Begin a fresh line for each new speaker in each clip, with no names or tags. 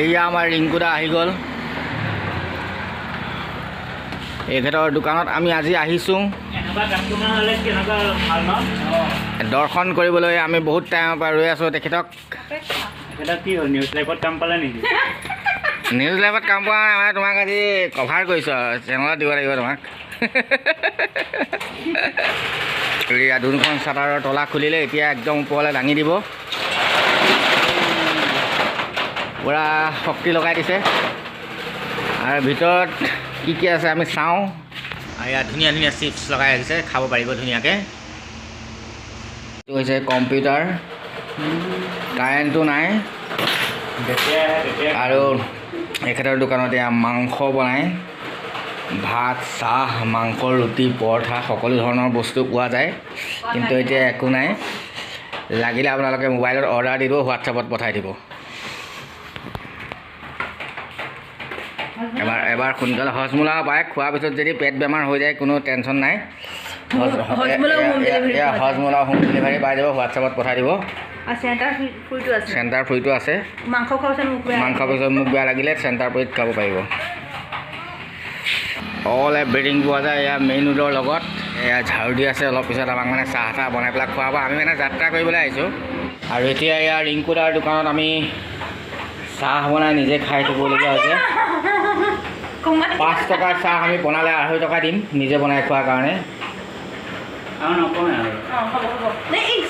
এয়া আমাৰ ৰিংকুদা আহি গ'ল। এখেতৰ দোকানত আমি আজি আহিছোঁ দৰ্শন কৰিবলৈ। আমি বহুত টাইমৰ পৰা ৰৈ আছোঁ তেখেতক।
কি হ'ল, নিউজ লাইভত কাম পালে নেকি?
নিউজ লাইভত কাম পোৱা নাই মানে, তোমাক আজি কভাৰ কৰিছোঁ আৰু চেনেলত দিব লাগিব তোমাক। দুখন চাটাৰৰ তলা খুলিলে, এতিয়া একদম ওপৰলৈ দাঙি দিব। পূৰা শক্তি লগাই দিছে। আৰু ভিতৰত কি কি আছে আমি চাওঁ। আৰু ইয়াত ধুনীয়া ধুনীয়া চিপছ লগাই ৰাখিছে, খাব পাৰিব ধুনীয়াকৈ। এইটো হৈছে কম্পিউটাৰ, কাৰেণ্টটো নাই। আৰু এখেতৰ দোকানত এয়া মাংস বনায়, ভাত, চাহ, মাংস, ৰুটি, পৰঠা সকলো ধৰণৰ বস্তু পোৱা যায়। কিন্তু এতিয়া একো নাই। লাগিলে আপোনালোকে মোবাইলত অৰ্ডাৰ দিব, হোৱাটছআপত পঠাই দিব। এবাৰ সোনকালে হজমোলা পায়। খোৱাৰ পিছত যদি পেট বেমাৰ হৈ যায় কোনো টেনশ্যন নাই। হজমোলা হোম ডেলিভাৰী পাই যাব, হোৱাটছআপত পঠাই দিব। চেণ্টাৰ ফ্ৰীটো আছে। মাংস পিছত মোক বেয়া লাগিলে চেণ্টাৰ ফ্ৰীত খাব পাৰিব। অল এভৰিথিং পোৱা যায় এয়া মেইন ৰোডৰ লগত। এয়া ঝাৰু দি আছে। অলপ পিছত আমাক মানে চাহ তাহ বনাই পেলাই খোৱাব। আমি মানে যাত্ৰা কৰিবলৈ আহিছোঁ। আৰু এতিয়া এয়া ৰিংকুদাৰ দোকানত আমি চাহ বনাই নিজে খাই থাকিবলগীয়া হৈছে। 5 টকাৰ চাহ আমি বনালে 2.5 টকা দিম নিজে বনাই খোৱাৰ কাৰণে।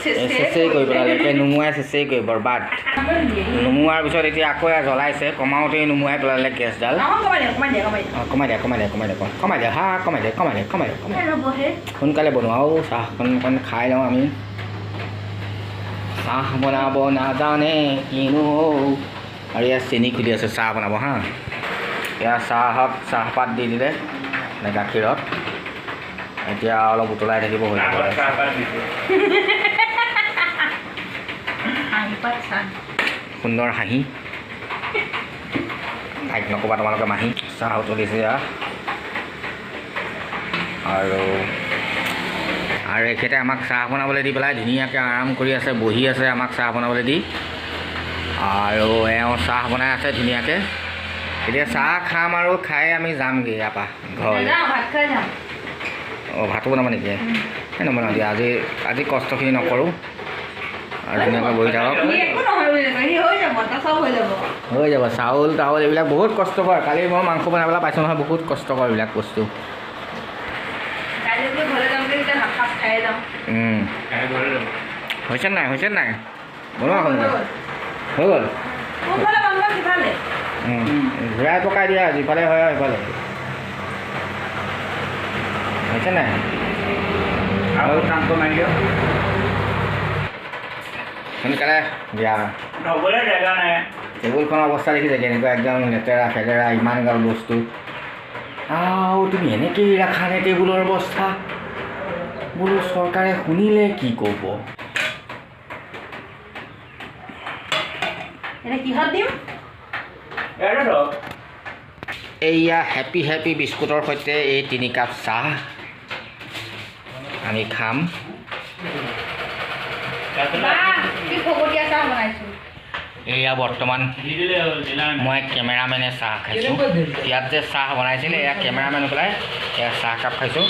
চেচেই কৰি পেলালে, এতিয়া নুমুৱাই চেচেই কৰি বৰবাদ। নুমুৱাৰ পিছত এতিয়া আকৌ জ্বলাইছে, কমাওঁতেই নুমুৱাই পেলালে গেছডাল। কমাই দিয়া। সোনকালে বনোৱা। চাহখন খাই লওঁ আমি। চাহ বনাব নাজানে কিনো। আৰু ইয়াত চেনি খুলি আছে চাহ বনাব হা। এয়া চাহপাত দি দিলে গাখীৰত। এতিয়া অলপ উতলাই থাকিব হৈ যাব। সুন্দৰ হাঁহি। তাইক নক'বা তোমালোকে মাহী। চাহ উতলিছে আৰু এখেতে আমাক চাহ বনাবলৈ দি পেলাই ধুনীয়াকৈ আৰাম কৰি আছে, বহি আছে আমাক চাহ বনাবলৈ দি। আৰু এওঁ চাহ বনাই আছে ধুনীয়াকৈ। এতিয়া চাহ খাম আৰু খাই আমি যামগৈ ইয়াৰ পৰা ঘৰলৈ। ভাতো বনাব নেকি? নবনাওঁ দিয়া, আজি কষ্টখিনি নকৰোঁ। আৰু ধুনীয়াকৈ বহি থাকক। হৈ যাব। চাউল তাউল এইবিলাক বহুত কষ্টকৰ। কালি মই মাংস বনাই পেলাই পাইছোঁ নহয়, বহুত কষ্টকৰ এইবিলাক বস্তু। হৈছে নাই বনোৱা সোনকালে। হৈ গ'ল। ঘূৰাই পকাই দিয়া, যিফালে হয় সেইফালে। হৈছে নাই? আৰু টানটো মাৰি দিয়ক সোনকালে দিয়া। টেবুলখনৰ অৱস্থা দেখিছে কেনেকুৱা, একদম লেতেৰা ফেতেৰা, ইমান গাল বস্তু। তুমি এনেকৈয়ে ৰাখানে টেবুলৰ অৱস্থা? বোলো চৰকাৰে শুনিলে কি ক'ব? এইয়া হেপী বিস্কুটৰ সৈতে এই 3 কাপ চাহ আমি খাম। এয়া বৰ্তমান মই কেমেৰামেনে চাহ খাইছোঁ। ইয়াত যে চাহ বনাইছিলে এয়া কেমেৰামেন পেলাই এয়া চাহ কাপ খাইছোঁ।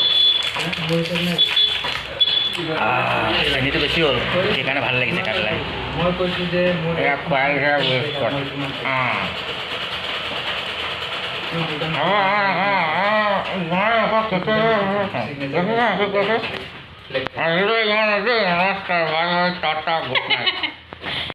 চেনীটো বেছি হ'ল, সেইকাৰণে ভাল লাগিছে খাই পেলাই। এয়া খুৱাই